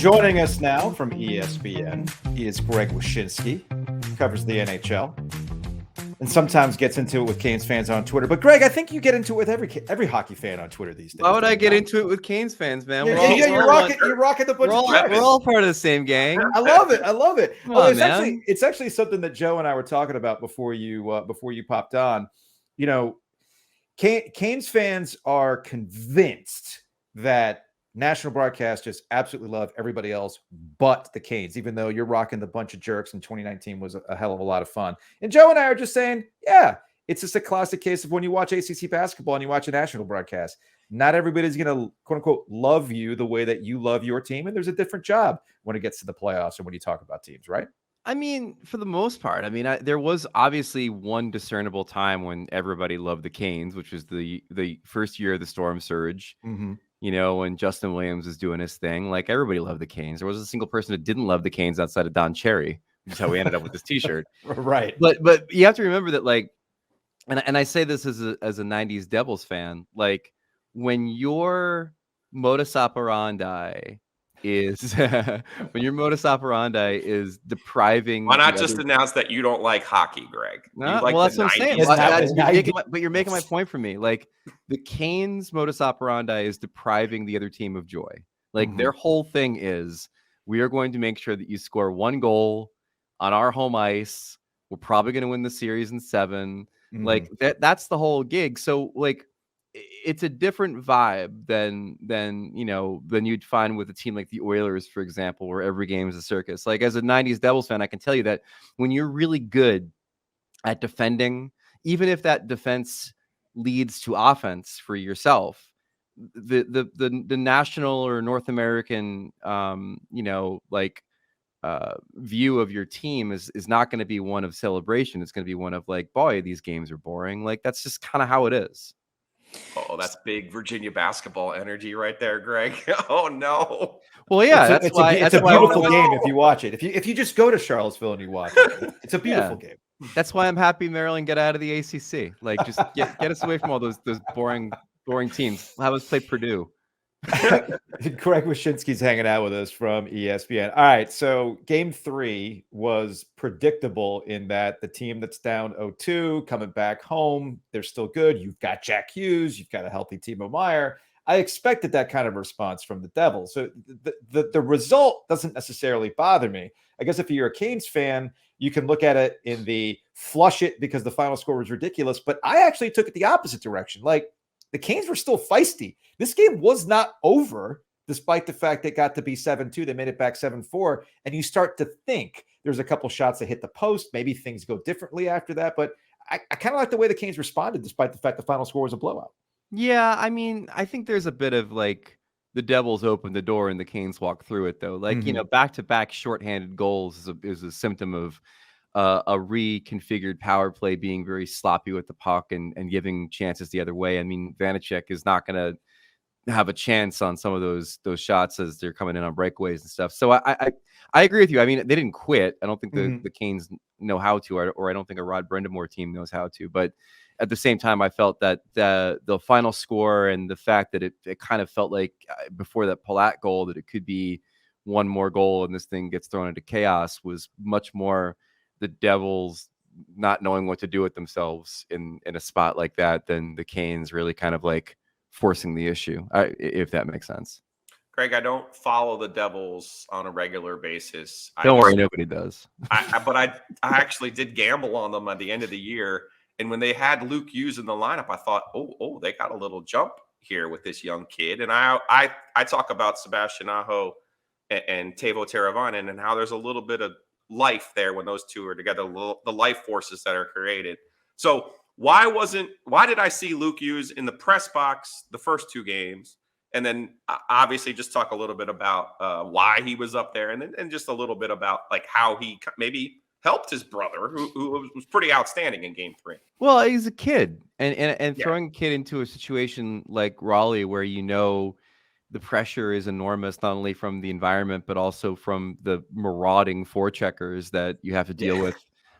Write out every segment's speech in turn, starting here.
Joining us now from ESPN is Greg Wyshynski, covers the NHL, and sometimes gets into it with Canes fans on Twitter. But Greg, I think you get into it with every hockey fan on Twitter these days. Why would I get into it with Canes fans, man? You're rocking the bunch of jerseys. We're all part of the same gang. I love it. It's actually something that Joe and I were talking about before you popped on. You know, Canes fans are convinced that national broadcasters absolutely love everybody else but the Canes, even though you're rocking the bunch of jerks, and 2019 was a hell of a lot of fun. And Joe and I are just saying, yeah, it's just a classic case of when you watch ACC basketball and you watch a national broadcast, not everybody's going to, quote unquote, love you the way that you love your team. And there's a different job when it gets to the playoffs or when you talk about teams, right? I mean, for the most part, there was obviously one discernible time when everybody loved the Canes, which was the first year of the Storm Surge. Mm-hmm. You know, when Justin Williams was doing his thing, like everybody loved the Canes. There wasn't a single person that didn't love the Canes outside of Don Cherry, which is how we ended up with this T-shirt. Right. But you have to remember that, like, and I say this as a 90s Devils fan, like when your modus operandi is depriving. Why not just announce that you don't like hockey, Greg? Well, that's what I'm saying. But you're making my point for me. Like the Canes' modus operandi is depriving the other team of joy. Like their whole thing is, we are going to make sure that you score one goal on our home ice. We're probably going to win the series in 7. Like that's the whole gig. So like, it's a different vibe than you'd find with a team like the Oilers, for example, where every game is a circus. Like as a 90s Devils fan, I can tell you that when you're really good at defending, even if that defense leads to offense for yourself, the national or North American view of your team is not going to be one of celebration. It's going to be one of like, boy, these games are boring. Like that's just kind of how it is. Oh, that's big Virginia basketball energy right there, Greg. Oh no. Well, yeah, it's a beautiful game if you watch it. If you just go to Charlottesville and you watch it, it's a beautiful game. That's why I'm happy Maryland get out of the ACC. Like, just get us away from all those boring teams. Have us play Purdue. Greg Wyshynski's hanging out with us from ESPN. All right, so game 3 was predictable in that the team that's down 0-2 coming back home, they're still good. You've got Jack Hughes, you've got a healthy Timo Meier. I expected that kind of response from the Devils. So the result doesn't necessarily bother me. I guess if you're a Canes fan, you can look at it in the flush it because the final score was ridiculous. But I actually took it the opposite direction. Like, the Canes were still feisty. This game was not over, despite the fact it got to be 7-2. They made it back 7-4. And you start to think there's a couple shots that hit the post. Maybe things go differently after that. But I kind of like the way the Canes responded, despite the fact the final score was a blowout. Yeah, I mean, I think there's a bit of like the Devils opened the door and the Canes walked through it, though. Like, back-to-back shorthanded goals is a symptom of a reconfigured power play being very sloppy with the puck and giving chances the other way. I mean, Vanacek is not going to have a chance on some of those shots as they're coming in on breakaways and stuff. So I agree with you. I mean, they didn't quit. I don't think the Canes know how to, or I don't think a Rod Brindamore team knows how to. But at the same time, I felt that the final score and the fact that it kind of felt like before that Palat goal that it could be one more goal and this thing gets thrown into chaos was much more the Devils not knowing what to do with themselves in a spot like that than the Canes really kind of like forcing the issue, if that makes sense. Greg, I don't follow the Devils on a regular basis. Don't worry, nobody does. But I actually did gamble on them at the end of the year. And when they had Luke Hughes in the lineup, I thought, oh, they got a little jump here with this young kid. And I talk about Sebastian Aho and Teuvo Teravainen and how there's a little bit of life there when those two are together, the life forces that are created. So why did I see Luke Hughes in the press box the first 2 games? And then obviously just talk a little bit about why he was up there and just a little bit about like how he maybe helped his brother who was pretty outstanding in game 3. Well, he's a kid and throwing a kid into a situation like Raleigh where the pressure is enormous, not only from the environment, but also from the marauding forecheckers that you have to deal with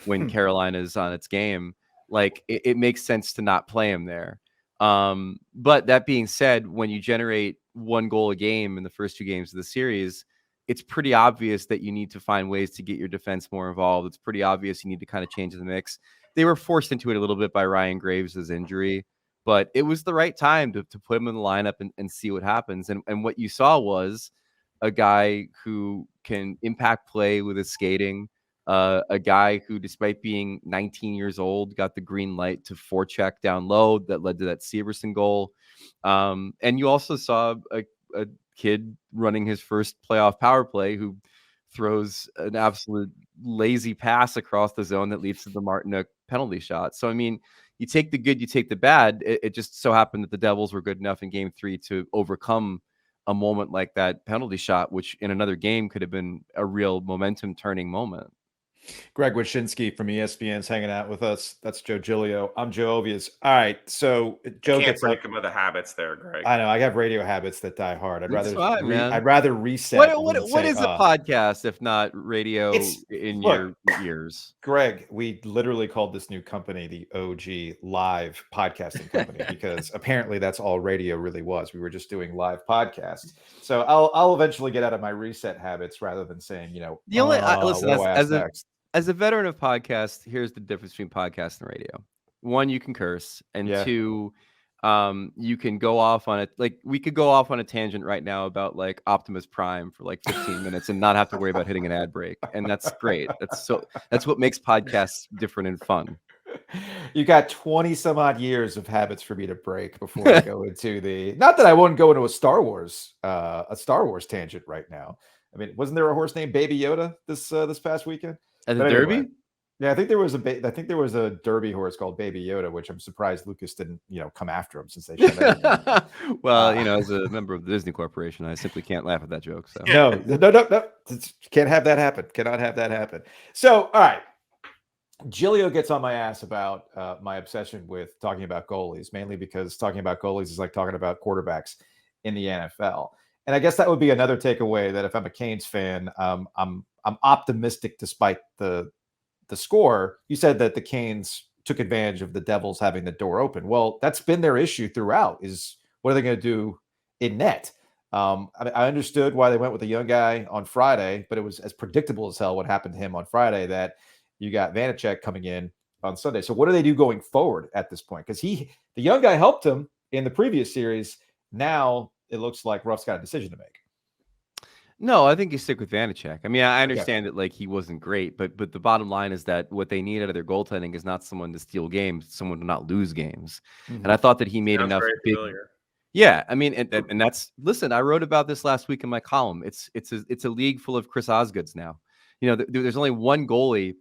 when Carolina is on its game. Like it makes sense to not play him there. But that being said, when you generate 1 goal a game in the first 2 games of the series, it's pretty obvious that you need to find ways to get your defense more involved. It's pretty obvious you need to kind of change the mix. They were forced into it a little bit by Ryan Graves' injury, but it was the right time to put him in the lineup and see what happens. And what you saw was a guy who can impact play with his skating, a guy who, despite being 19 years old, got the green light to forecheck down low that led to that Severson goal. And you also saw a kid running his first playoff power play who throws an absolute lazy pass across the zone that leads to the Martinook penalty shot. So, I mean, you take the good, you take the bad. It just so happened that the Devils were good enough in game 3 to overcome a moment like that penalty shot, which in another game could have been a real momentum turning moment. Greg Wyshynski from ESPN's hanging out with us. That's Joe Giglio. I'm Joe Ovies. All right, so Joe can't break him of the habits there, Greg. I know I have radio habits that die hard. I'd rather reset. What is a podcast if not radio in your ears? Greg, we literally called this new company the OG Live Podcasting Company because apparently that's all radio really was. We were just doing live podcasts. So I'll eventually get out of my reset habits rather than saying, the only listen as a veteran of podcasts, here's the difference between podcast and radio. One, you can curse, and two, you can go off on it. Like, we could go off on a tangent right now about like Optimus Prime for like 15 minutes and not have to worry about hitting an ad break. And that's great. That's what makes podcasts different and fun. You got 20 some odd years of habits for me to break before I go into not that I wouldn't go into a Star Wars tangent right now. I mean, wasn't there a horse named Baby Yoda this past weekend? At the Derby? Yeah, I think there was a Derby horse called Baby Yoda, which I'm surprised Lucas didn't, come after him since they shut it. Well, as a member of the Disney Corporation, I simply can't laugh at that joke. So no, can't have that happen. Cannot have that happen. So, all right, Giglio gets on my ass about my obsession with talking about goalies, mainly because talking about goalies is like talking about quarterbacks in the NFL. And I guess that would be another takeaway, that if I'm a Canes fan, I'm optimistic despite the score. You said that the Canes took advantage of the Devils having the door open. Well, that's been their issue throughout, is what are they going to do in net? I understood why they went with a young guy on Friday, but it was as predictable as hell what happened to him on Friday, that you got Vanacek coming in on Sunday. So what do they do going forward at this point? Because the young guy helped him in the previous series. Now it looks like Ruff's got a decision to make. No, I think you stick with Vanacek. I mean, I understand that like he wasn't great, but the bottom line is that what they need out of their goaltending is not someone to steal games, someone to not lose games. Mm-hmm. And I thought that he made enough. Yeah, I mean, and that's, listen, I wrote about this last week in my column. It's a league full of Chris Osgoods now. There's only one goalie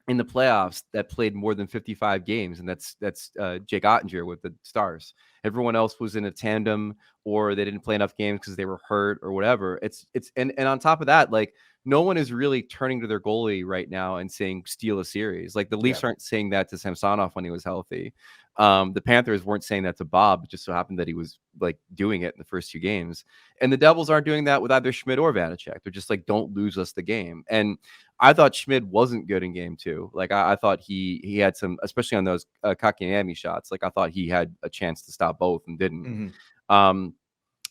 in the playoffs that played more than 55 games, and that's Jake Ottinger with the Stars. Everyone else was in a tandem, or they didn't play enough games because they were hurt or whatever. And on top of that, like, no one is really turning to their goalie right now and saying steal a series. Like, the Leafs aren't saying that to Samsonov when he was healthy. The Panthers weren't saying that to Bob. It just so happened that he was like doing it in the first 2 games. And the Devils aren't doing that with either Schmidt or Vanacek. They're just like, don't lose us the game. And I thought Schmidt wasn't good in game 2. Like, I thought he had some, especially on those Kakiniemi shots. Like, I thought he had a chance to stop both and didn't. Mm-hmm.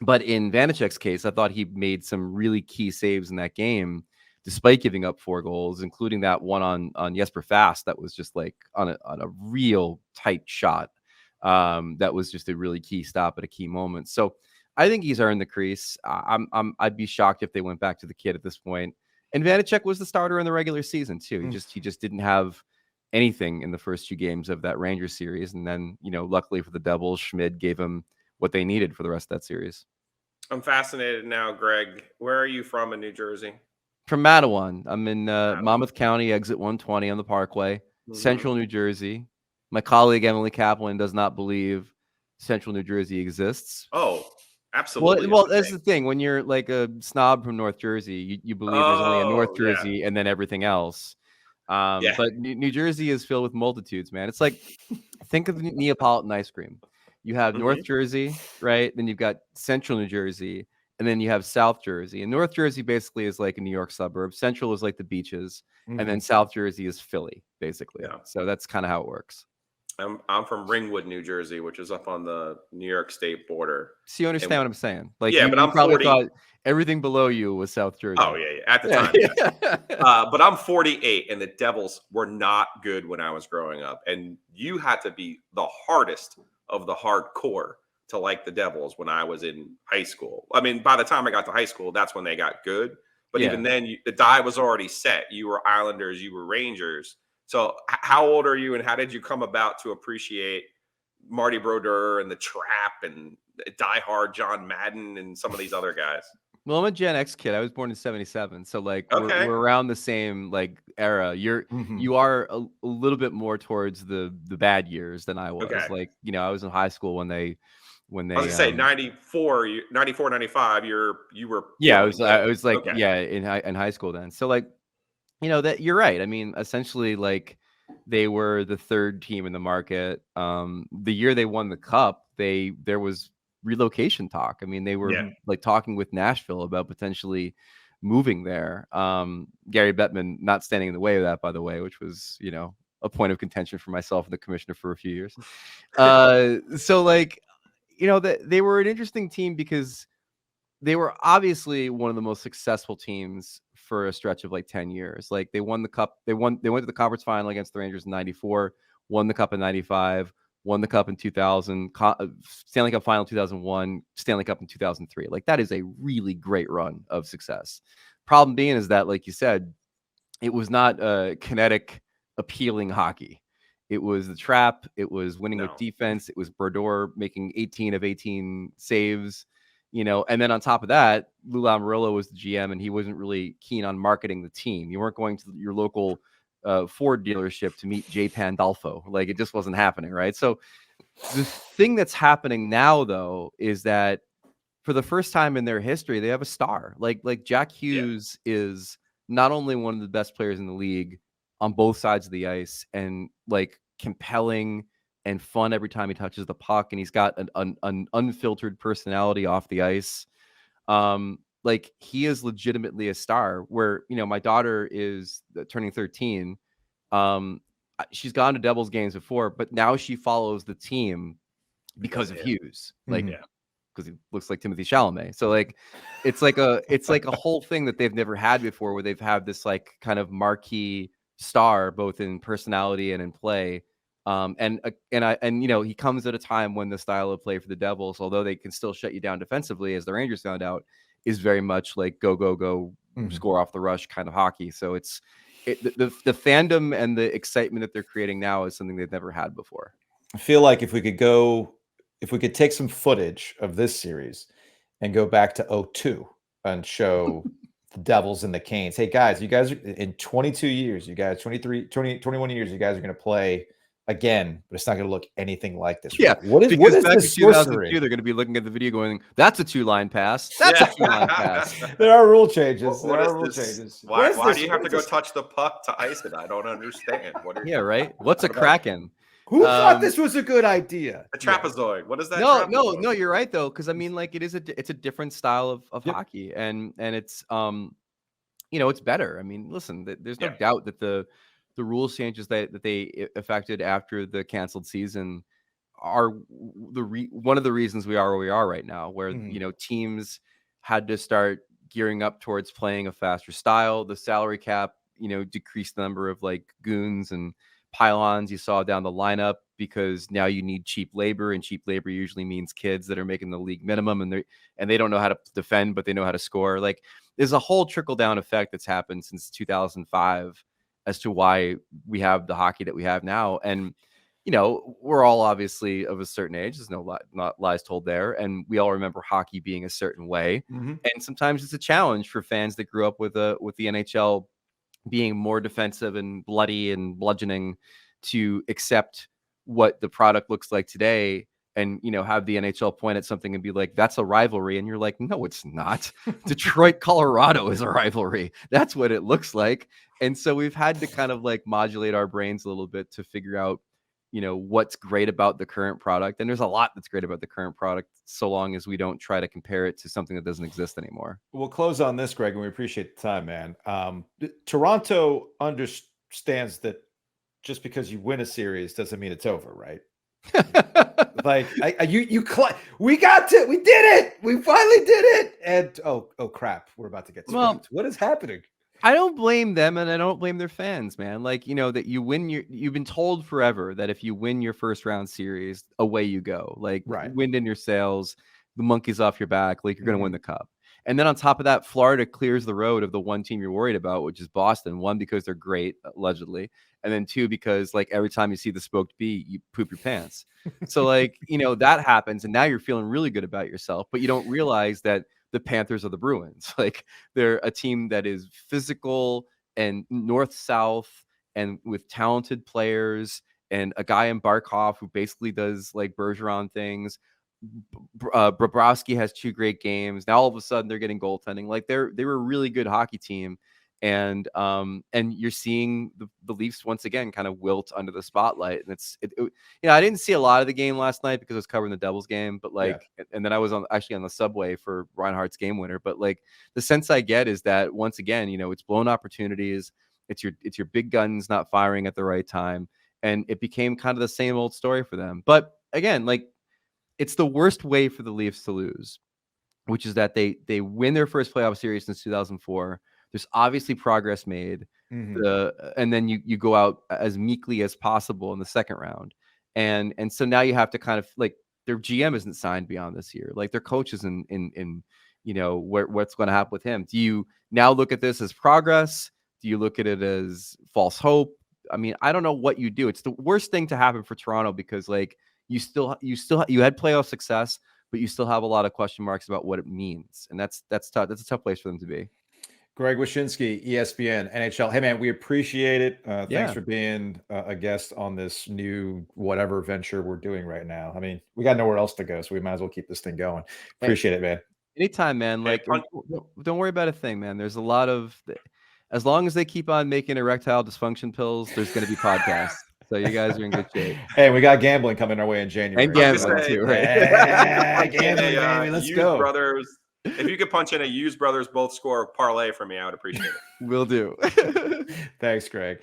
But in Vanacek's case, I thought he made some really key saves in that game, despite giving up 4 goals, including that one on Jesper Fast that was just like on a real tight shot. That was just a really key stop at a key moment. So I think he's earned the crease. I'd be shocked if they went back to the kid at this point. And Vanacek was the starter in the regular season too. He just didn't have anything in the first 2 games of that Rangers series. And then, luckily for the Devils, Schmid gave him what they needed for the rest of that series. I'm fascinated now, Greg. Where are you from in New Jersey? From Matawan. I'm in Monmouth County, exit 120 on the Parkway, Central New Jersey. My colleague Emily Kaplan does not believe Central New Jersey exists. Oh, absolutely. Well, that's the thing. When you're like a snob from North Jersey, you believe there's only a North Jersey and then everything else. But New Jersey is filled with multitudes, man. It's like, think of Neapolitan ice cream. You have North Jersey, right? Then you've got Central New Jersey, and then you have South Jersey. And North Jersey basically is like a New York suburb. Central is like the beaches, and then South Jersey is Philly, basically. Yeah. So that's kind of how it works. I'm from Ringwood, New Jersey, which is up on the New York State border. So you And understand what I'm saying? Like yeah, but you I'm probably 40. thought everything below you was South Jersey. Oh yeah, yeah. At the Yeah. time, yes. But I'm 48, and the Devils were not good when I was growing up. And you had to be the hardest of the hardcore to like the Devils when I was in high school. I mean, by the time I got to high school, that's when they got good. But Yeah. even then, the die was already set. You were Islanders, you were Rangers. So, how old are you, and how did you come about to appreciate Marty Brodeur and the Trap and Die Hard John Madden and some of these other guys? Well, I'm a Gen X kid. I was born in '77, so like Okay. we're around the same like era. You are a little bit more towards the bad years than I was. Okay. Like, I was in high school when they I was gonna say 94, 94, 95. You were yeah, born, I was like okay. yeah in high school then. So like that you're right. I mean, essentially like they were the third team in the market. The year they won the cup, there was relocation talk. I mean, they were Yeah. like talking with Nashville about potentially moving there. Gary Bettman not standing in the way of that, by the way, which was, a point of contention for myself and the commissioner for a few years. So like, they were an interesting team because they were obviously one of the most successful teams for a stretch of like 10 years. Like they won the cup. They went to the conference final against the Rangers in 94, won the cup in 95, won the cup in 2000, Stanley Cup final 2001, Stanley Cup in 2003. Like that is a really great run of success. Problem being is that, like you said, it was not kinetic, appealing hockey. It was the Trap. It was winning with defense. It was Brodeur making 18 of 18 saves. And then on top of that, Lou Lamoriello was the GM, and he wasn't really keen on marketing the team. You weren't going to your local Ford dealership to meet Jay Pandolfo. Like it just wasn't happening, right? So the thing that's happening now, though, is that for the first time in their history, they have a star. Like Jack Hughes is not only one of the best players in the league on both sides of the ice, and like compelling and fun every time he touches the puck, and he's got an unfiltered personality off the ice. Like he is legitimately a star. Where my daughter is turning 13. She's gone to Devils games before, but now she follows the team because of Hughes. Like because he looks like Timothy Chalamet. So like it's like a whole thing that they've never had before, where they've had this like kind of marquee star both in personality and in play. And he comes at a time when the style of play for the Devils, although they can still shut you down defensively, as the Rangers found out, is very much like go score off the rush kind of hockey. So the fandom and the excitement that they're creating now is something they've never had before. I feel like if we could take some footage of this series and go back to 2002 and show the Devils and the Canes. Hey guys, you guys are in 22 years, you guys 21 years, you guys are going to play again, but it's not going to look anything like this. Yeah. What is this 2002? They're going to be looking at the video going, "That's a 2-line pass. That's a 2-line pass." There are rule changes. Why do you have to go touch the puck to ice it? I don't understand. Right. What's a Kraken? Who thought this was a good idea? A trapezoid. What is that? No, you're right though, because I mean, like it's a different style of hockey, and it's it's better. I mean, listen, there's no doubt that the rules changes that they affected after the canceled season are one of the reasons we are where we are right now, where teams had to start gearing up towards playing a faster style. The salary cap, decreased the number of like goons and pylons you saw down the lineup, because now you need cheap labor, and cheap labor usually means kids that are making the league minimum, and they don't know how to defend, but they know how to score. Like there's a whole trickle down effect that's happened since 2005 as to why we have the hockey that we have now. And we're all obviously of a certain age. There's not lies told there, and we all remember hockey being a certain way. And sometimes it's a challenge for fans that grew up with the NHL being more defensive and bloody and bludgeoning to accept what the product looks like today, and have the NHL point at something and be like, "That's a rivalry," and you're like, "No, it's not." Detroit, Colorado is a rivalry. That's what it looks like. And so we've had to kind of like modulate our brains a little bit to figure out what's great about the current product. And there's a lot that's great about the current product, so long as we don't try to compare it to something that doesn't exist anymore. We'll close on this, Greg, and we appreciate the time, man. Toronto understands that just because you win a series doesn't mean it's over, right? Like we did it. We finally did it. And oh crap, we're about to get swept. Well, what is happening? I don't blame them, and I don't blame their fans, man. Like, that you've been told forever that if you win your first round series, away you go. Like, Right. wind in your sails, the monkey's off your back, like you're going to win the cup. And then on top of that, Florida clears the road of the one team you're worried about, which is Boston. One, because they're great, allegedly. And then two, because like every time you see the smoked bee, you poop your pants. So like, that happens. And now you're feeling really good about yourself, but you don't realize that the Panthers are the Bruins. Like, they're a team that is physical and north-south and with talented players and a guy in Barkov who basically does like Bergeron things. Bobrovsky has 2 great games. Now all of a sudden they're getting goaltending. Like, they were a really good hockey team. And you're seeing the Leafs once again kind of wilt under the spotlight. And I didn't see a lot of the game last night because I was covering the Devils game, but and then I was actually on the subway for Reinhardt's game winner. But like, the sense I get is that once again, it's blown opportunities. It's your big guns not firing at the right time, and it became kind of the same old story for them. But again, like, it's the worst way for the Leafs to lose, which is that they win their first playoff series since 2004. There's obviously progress made, and then you go out as meekly as possible in the second round, and so now you have to kind of like, their GM isn't signed beyond this year, like their coach is in what's going to happen with him. Do you now look at this as progress? Do you look at it as false hope? I mean, I don't know what you do. It's the worst thing to happen for Toronto because like you had playoff success, but you still have a lot of question marks about what it means, and that's tough. That's a tough place for them to be. Greg Wyshynski, ESPN, NHL. Hey, man, we appreciate it. Thanks for being a guest on this new whatever venture we're doing right now. I mean, we got nowhere else to go, so we might as well keep this thing going. Appreciate it, man. Anytime, man. Like, don't worry about a thing, man. There's a lot of, as long as they keep on making erectile dysfunction pills, there's going to be podcasts. So you guys are in good shape. Hey, we got gambling coming our way in January. And gambling too, right? Gambling, baby. Let's go. Brothers. If you could punch in a Hughes Brothers both score parlay for me, I would appreciate it. Will do. Thanks, Greg.